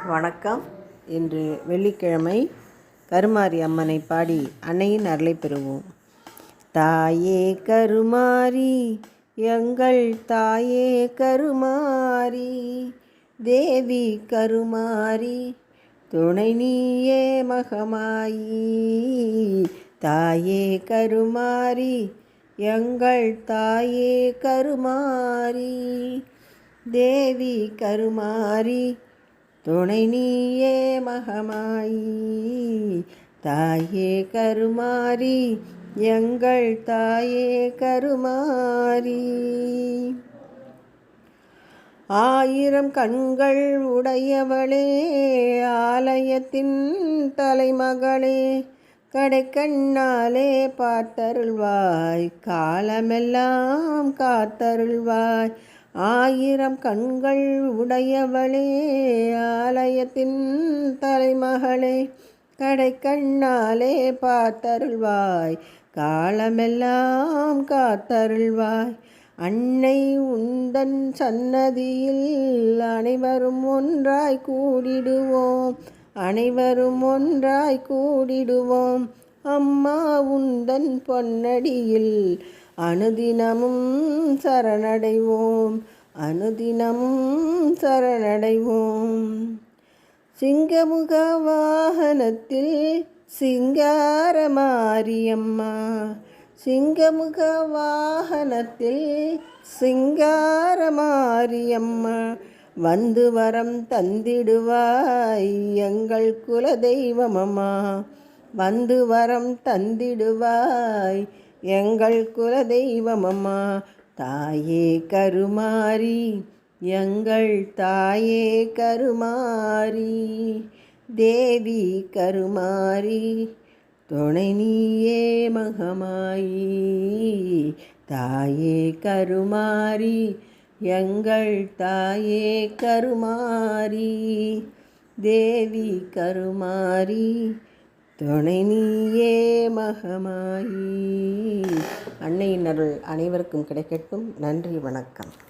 வணக்கம். இன்று வெள்ளிக்கிழமை. கருமாரி அம்மனை பாடி அன்னையின் அருளை பெறுவோம். தாயே கருமாரி, எங்கள் தாயே கருமாரி, தேவி கருமாரி, துணை நீயே மகமாயி. தாயே கருமாரி, எங்கள் தாயே கருமாரி, தேவி கருமாரி, துணை நீயே மகமாயி. தாயே கருமாரி, எங்கள் தாயே கருமாரி. ஆயிரம் கண்கள் உடையவளே, ஆலயத்தின் தலைமகளே, கடைக்கண்ணாலே பார்த்தருள்வாய், காலமெல்லாம் காத்தருள்வாய். ஆயிரம் கண்கள் உடையவளே, ஆலயத்தின் தலைமகளே, கடைக்கண்ணாலே பார்த்தருள்வாய், காலமெல்லாம் காத்தருள்வாய். அன்னை உந்தன் சன்னதியில் அனைவரும் ஒன்றாய் கூடிடுவோம், அனைவரும் ஒன்றாய் கூடிடுவோம். அம்மா உந்தன் பொன்னடியில் அனுதினமும் சரணடைவோம், அனுதினமும் சரணடைவோம். சிங்கமுக வாகனத்தில் சிங்கார மாரியம்மா, சிங்கமுக வாகனத்தில் சிங்கார மாரியம்மா, வந்து வரம் தந்திடுவாய் எங்கள் குலதெய்வமம்மா, வந்து வரம் தந்திடுவாய் எங்கள் குலதெய்வமம்மா. தாயே கருமாரி, எங்கள் தாயே கருமாரி, தேவி கருமாரி, துணை நீயே மகமாயி. தாயே கருமாரி, எங்கள் தாயே கருமாரி, தேவி கருமாரி, துணை நீயே மகமாயி. அன்னையின் அருள் அனைவருக்கும் கிடைக்கட்டும். நன்றி, வணக்கம்.